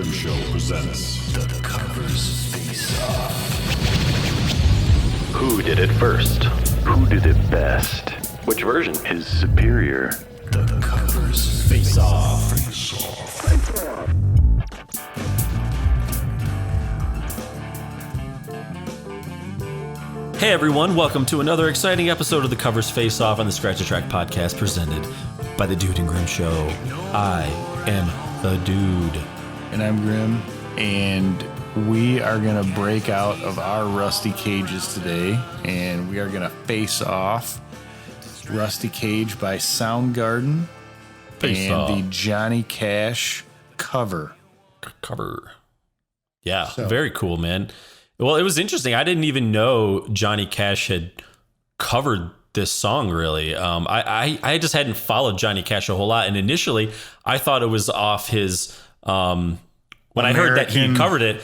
Grimm Show presents The Covers Face Off. Who did it first? Who did it best? Which version is superior? The Covers Face Off. Hey everyone, welcome to another exciting episode of the Covers Face Off on the Scratch the Track podcast presented by the Dude and Grimm Show. I am the Dude. And I'm Grimm, and we are going to break out of our rusty cages today, and we are going to face off Rusty Cage by Soundgarden the Johnny Cash cover. Yeah, very cool, man. Well, it was interesting. I didn't even know Johnny Cash had covered this song, really. I just hadn't followed Johnny Cash a whole lot. And initially, I thought it was off his... when I heard that he covered it,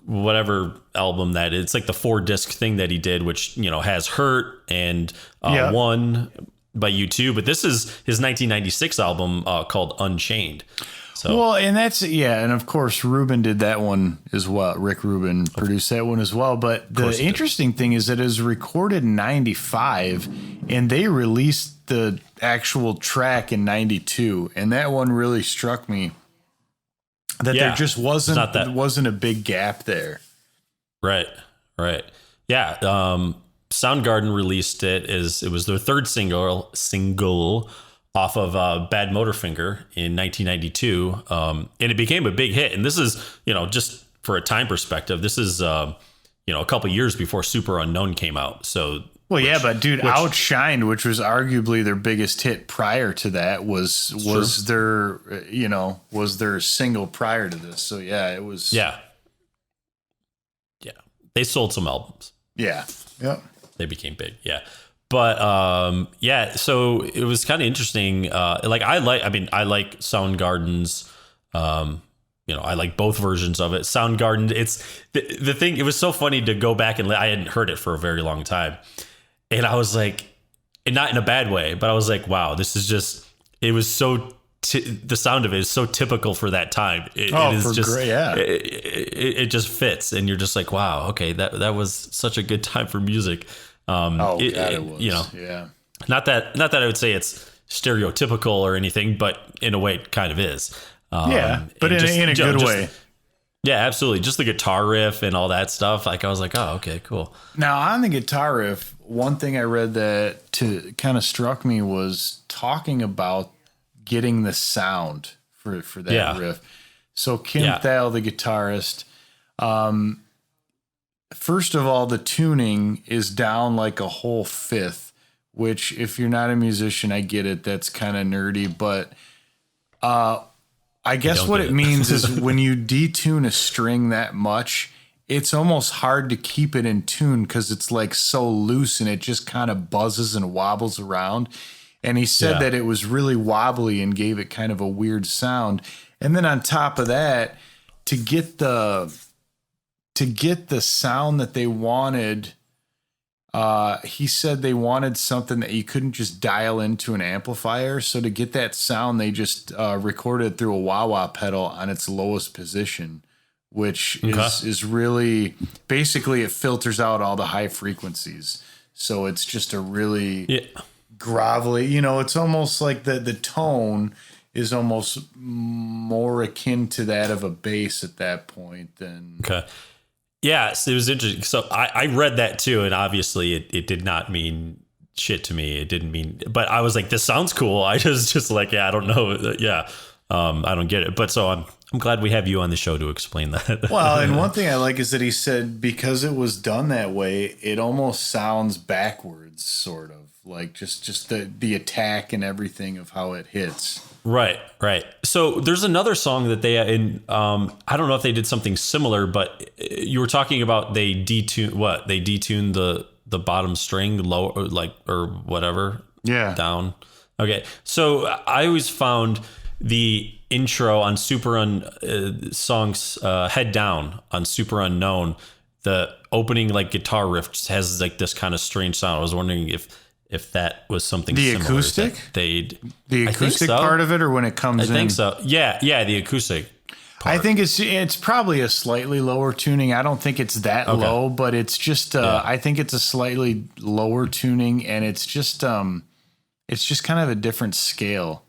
whatever album that is, it's like the 4-disc thing that he did, which, you know, has Hurt and One by U2. But this is his 1996 album called Unchained. So. Well, and that's, and of course, Rubin did that one as well. Rick Rubin produced that one as well. But the interesting thing is that it was recorded in 95, and they released the actual track in 92. And that one really struck me that there just wasn't a big gap there. Right. Yeah. Soundgarden released it it was their third single off of Bad Motorfinger in 1992. And it became a big hit. And this is, you know, just for a time perspective, this is, a couple years before Super Unknown came out. So, Outshined, which was arguably their biggest hit prior to that, was their single prior to this. So it was. Yeah. They sold some albums. Yeah. Yep. They became big. Yeah. But so it was kind of interesting. I like Soundgarden's. I like both versions of it. Soundgarden. It's the thing. It was so funny to go back and I hadn't heard it for a very long time, and I was like, and not in a bad way, but I was like, wow, this is just. It was so. The sound of it is so typiple for that time. It just fits, and you're just like, wow, okay, that was such a good time for music. It was. Not that I would say it's stereotypical or anything, but in a way it kind of is. But in a good way. Yeah, absolutely. Just the guitar riff and all that stuff. Like I was like, oh, okay, cool. Now on the guitar riff, one thing I read that kind of struck me was talking about getting the sound for that riff. So Kim Thal, the guitarist, first of all, the tuning is down like a whole fifth, which if you're not a musician, I get it. That's kind of nerdy, but I guess what it means is when you detune a string that much, it's almost hard to keep it in tune because it's like so loose and it just kind of buzzes and wobbles around. And he said that it was really wobbly and gave it kind of a weird sound. And then on top of that, to get the sound that they wanted, he said they wanted something that you couldn't just dial into an amplifier. So to get that sound, they just recorded it through a wah-wah pedal on its lowest position, which is really, basically it filters out all the high frequencies. So it's just a really grovelly, it's almost like the tone is almost more akin to that of a bass at that point than... Okay. Yeah, it was interesting. So I read that too, and obviously it did not mean shit to me. It didn't mean, but I was like, this sounds cool. I was just like, I don't know. I don't get it. But so I'm glad we have you on the show to explain that. Well, and one thing I like is that he said because it was done that way, it almost sounds backwards, sort of like just the attack and everything of how it hits. Right. So there's another song that they I don't know if they did something similar, but you were talking about they detuned the bottom string low or whatever. Yeah. Down. Okay. So I always found the intro on songs Head Down on Super Unknown, the opening like guitar riff just has like this kind of strange sound. I was wondering if that was something the similar. Acoustic? The acoustic part of it, or when it comes in? I think so. Yeah, the acoustic. I think it's probably a slightly lower tuning. I don't think it's that low, but it's just I think it's a slightly lower tuning, and it's just kind of a different scale.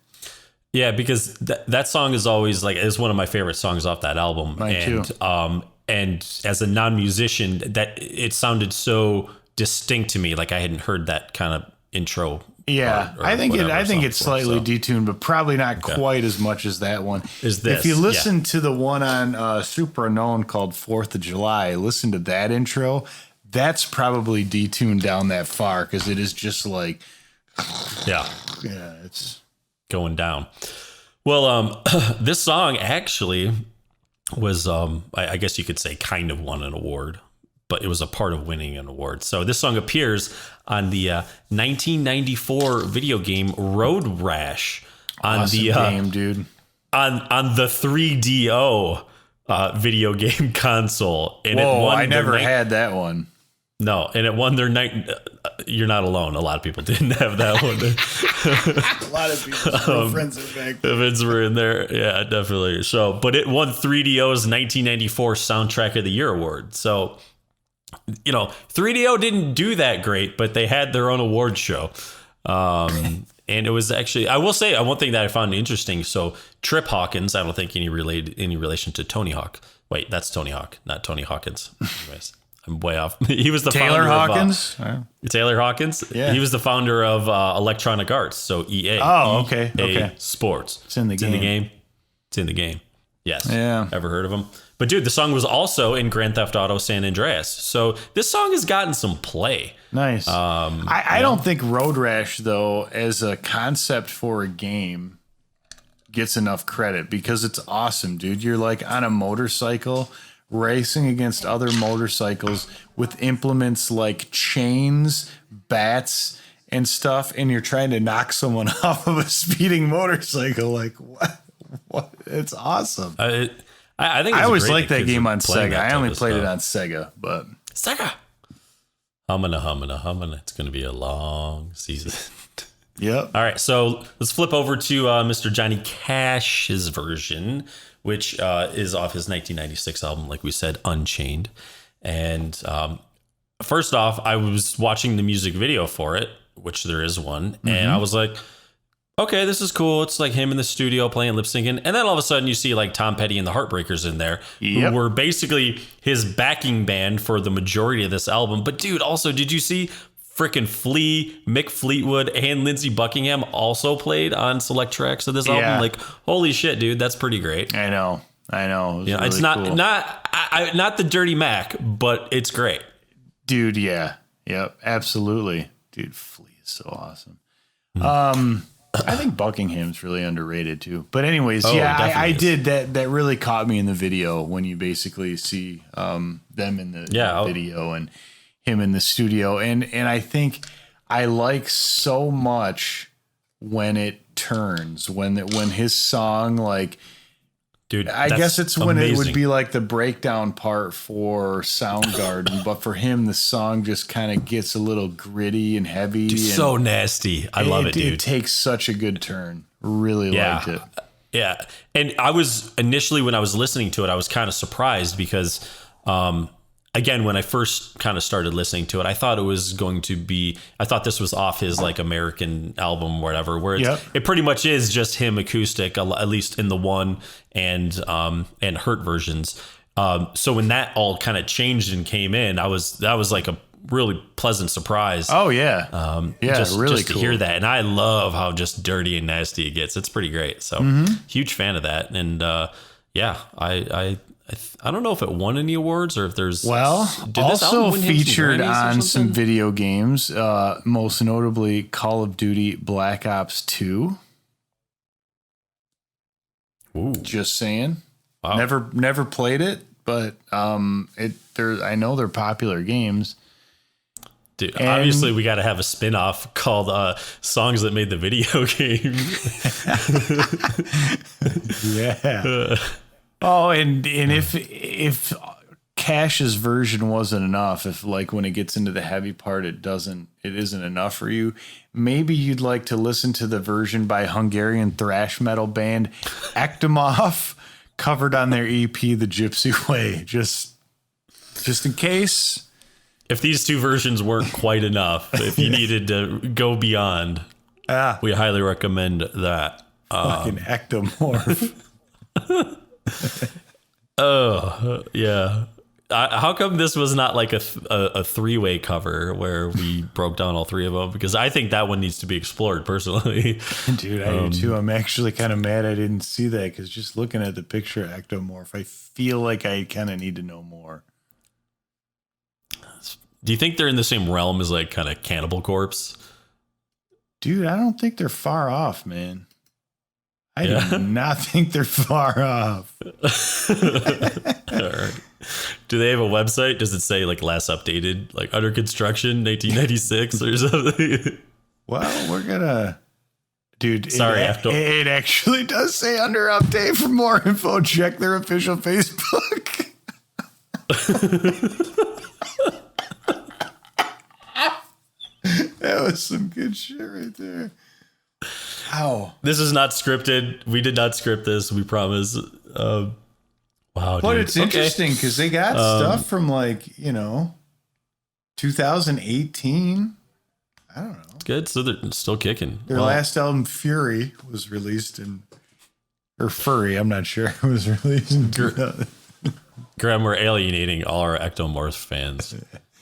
Yeah, because that song is always is one of my favorite songs off that album. Mine too. And as a non-musician, that it sounded so distinct to me, like I hadn't heard that kind of intro. Yeah, I think it's slightly detuned, but probably not quite as much as that one. If you listen to the one on Super Unknown called 4th of July, listen to that intro. That's probably detuned down that far because it is just like, it's going down. Well, this song actually was, I guess you could say, kind of won an award, but it was a part of winning an award. So this song appears on the 1994 video game Road Rash on awesome game, dude. On the 3DO video game console. And I never had that one. No, and it won their night. You're not alone. A lot of people didn't have that one. A lot of people's girlfriends are back. Events were in there. Yeah, definitely. So, but it won 3DO's 1994 Soundtrack of the Year award. So, 3DO didn't do that great, but they had their own award show. And it was actually, I will say, one thing that I found interesting. So, Trip Hawkins, I don't think any relation to Tony Hawk. Wait, that's Tony Hawk, not Tony Hawkins. Anyways. I'm way off. He was the Taylor founder Hawkins? of Taylor Hawkins. Yeah. He was the founder of Electronic Arts, so EA. Oh, okay. EA Sports. It's in the game. It's in the game. Yes. Yeah. Ever heard of him? But dude, the song was also in Grand Theft Auto San Andreas. So this song has gotten some play. Nice. I don't think Road Rash, though, as a concept for a game, gets enough credit because it's awesome, dude. You're like on a motorcycle racing against other motorcycles with implements like chains, bats, and stuff, and you're trying to knock someone off of a speeding motorcycle. Like, what? It's awesome. I think I always liked that game on Sega. I only played it on Sega, but Sega. Humming. It's going to be a long season. Yep. All right, so let's flip over to Mr. Johnny Cash's version, which is off his 1996 album, like we said, Unchained. And first off, I was watching the music video for it, which there is one, and I was like, okay, this is cool. It's like him in the studio playing lip syncing. And then all of a sudden you see like Tom Petty and the Heartbreakers in there, who were basically his backing band for the majority of this album. But dude, also, did you see frickin' Flea, Mick Fleetwood, and Lindsey Buckingham also played on select tracks of this album? Like, holy shit, dude, that's pretty great. I know. It It's really cool. not the Dirty Mac, but it's great. Dude, yeah. Yep, absolutely. Dude, Flea is so awesome. I think Buckingham's really underrated too. But anyways, I did that. That really caught me in the video when you basically see them in the video and him in the studio. And I think I like so much when it turns, when his song, like, dude, I guess it's when it would be like the breakdown part for Soundgarden, but for him, the song just kind of gets a little gritty and heavy. Dude, so nasty. I love it, dude. It takes such a good turn. Really liked it. Yeah. And I was initially, when I was listening to it, I was kind of surprised because, again, when I first kind of started listening to it, I thought this was off his like American album, whatever, where it pretty much is just him acoustic, at least in the one and Hurt versions. So when that all kind of changed and came in, that was like a really pleasant surprise. Oh yeah. Just really to cool. hear that. And I love how just dirty and nasty it gets. It's pretty great. So huge fan of that. And I don't know if it won any awards or if there's also featured on some video games, most notably Call of Duty Black Ops 2. Ooh. Just saying. Wow. Never played it, but I know they're popular games. Dude, obviously we got to have a spin-off called Songs That Made the Video Game. Yeah. Oh, and if Cash's version wasn't enough, if like when it gets into the heavy part, it isn't enough for you, maybe you'd like to listen to the version by Hungarian thrash metal band Ektomov covered on their EP, The Gypsy Way, just in case. If these two versions weren't quite enough, if you needed to go beyond, we highly recommend that. Fucking ectomorph. Oh, yeah. How come this was not like a three-way cover where we broke down all three of them? Because I think that one needs to be explored personally. Dude, I do too. I'm actually kind of mad I didn't see that because just looking at the picture of ectomorph, I feel like I kind of need to know more. Do you think they're in the same realm as like kind of Cannibal Corpse? Dude, I don't think they're far off, man. I do not think they're far off. All right. Do they have a website? Does it say like last updated, like under construction, 1996 or something? Well, we're gonna, dude. Sorry, it actually does say under update. For more info, check their official Facebook. That was some good shit right there. Ow. This is not scripted. We did not script this. We promise. Wow. But dude. it's interesting because they got stuff from like, 2018. I don't know. It's good. So they're still kicking. Their last album, Fury, was released or Furry, I'm not sure. It was released in Graham, we're alienating all our Ectomorph fans.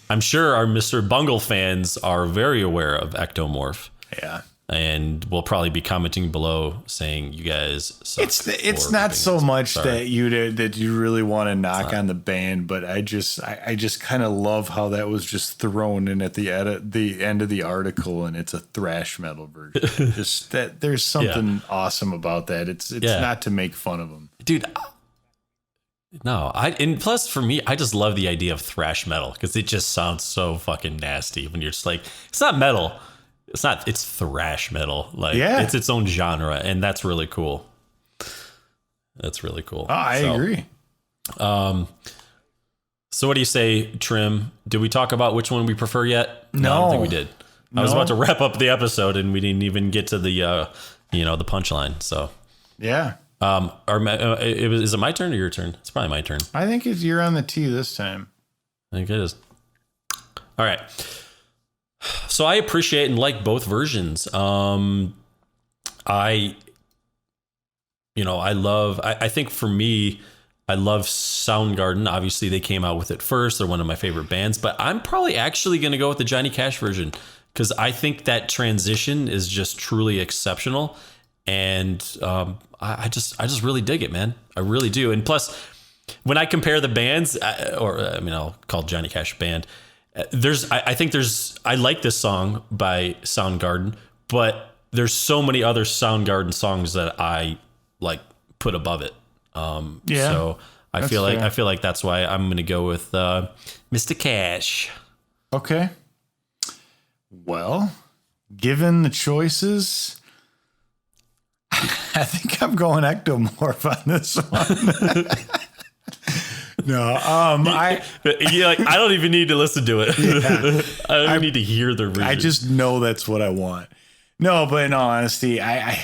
I'm sure our Mr. Bungle fans are very aware of Ectomorph. Yeah. And we'll probably be commenting below saying you guys suck. It's not so much that you really want to knock on the band, but I just kind of love how that was just thrown in at the end of the article, and it's a thrash metal version. Just that there's something awesome about that. It's not to make fun of them, dude. No, and plus for me, I just love the idea of thrash metal because it just sounds so fucking nasty when you're just like, it's not metal. It's thrash metal. Like it's its own genre, and that's really cool. That's really cool. Oh, I agree. So what do you say, Trim? Did we talk about which one we prefer yet? No. I don't think we did. I was about to wrap up the episode and we didn't even get to the the punchline. So yeah. Is it my turn or your turn? It's probably my turn. I think you're on the tee this time. I think it is. All right. So I appreciate and like both versions. I think for me, I love Soundgarden. Obviously, they came out with it first. They're one of my favorite bands, but I'm probably actually going to go with the Johnny Cash version because I think that transition is just truly exceptional. And I just really dig it, man. I really do. And plus, when I compare the bands, I'll call Johnny Cash band. I like this song by Soundgarden, but there's so many other Soundgarden songs that I like put above it. So I feel like that's why I'm going to go with Mr. Cash. Okay. Well, given the choices, I think I'm going Ectomorph on this one. No, I don't even need to listen to it. Yeah. I don't need to hear the version. I just know that's what I want. No, but in all honesty, I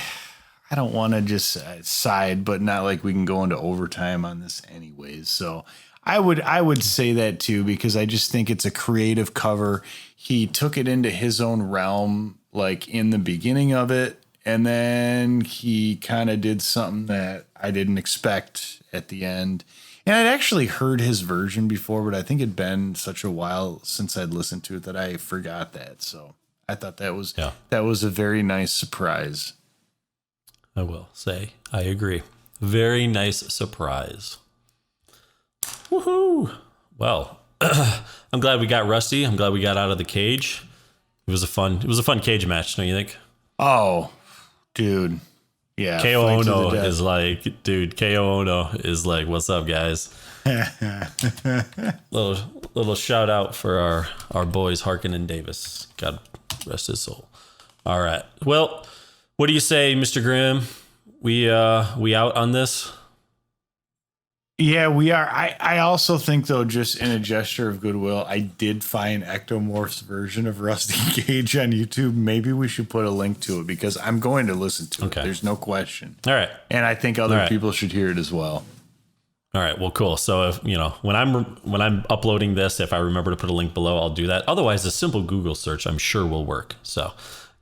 don't want to just side, but not like we can go into overtime on this anyways. So I would say that too, because I just think it's a creative cover. He took it into his own realm, like in the beginning of it. And then he kind of did something that I didn't expect at the end. And I'd actually heard his version before, but I think it'd been such a while since I'd listened to it that I forgot that. So I thought that was a very nice surprise. I will say I agree. Very nice surprise. Woohoo! Well, I'm glad we got Rusty. I'm glad we got out of the cage. It was a fun cage match, don't you think? Oh, dude. Yeah. KO Ono is like, what's up, guys? little shout out for our boys Harkin and Davis. God rest his soul. All right. Well, what do you say, Mr. Grimm? We out on this? Yeah, we are. I also think, though, just in a gesture of goodwill, I did find Ectomorph's version of Rusty Cage on YouTube. Maybe we should put a link to it because I'm going to listen to it. There's no question. All right. And I think other people should hear it as well. All right. Well, cool. So if when I'm uploading this, if I remember to put a link below, I'll do that. Otherwise, a simple Google search, I'm sure, will work. So,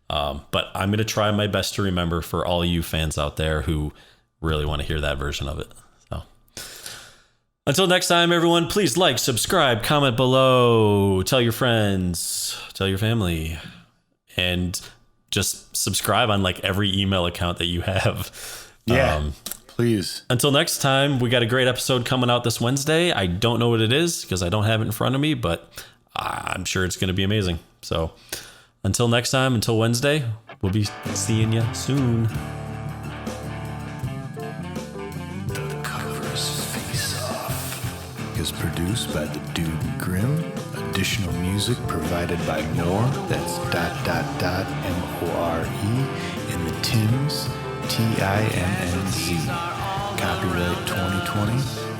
but I'm going to try my best to remember for all you fans out there who really want to hear that version of it. So until next time, everyone, please like, subscribe, comment below, tell your friends, tell your family, and just subscribe on like every email account that you have. Yeah. Please. Until next time, we got a great episode coming out this Wednesday. I don't know what it is because I don't have it in front of me, but I'm sure it's going to be amazing. So until next time, until Wednesday, we'll be seeing you soon. The Covers Face Off Is produced by the Dude Grimm. Additional music provided by More. That's .more in the Tims. TIMNZ. Copyright 2020.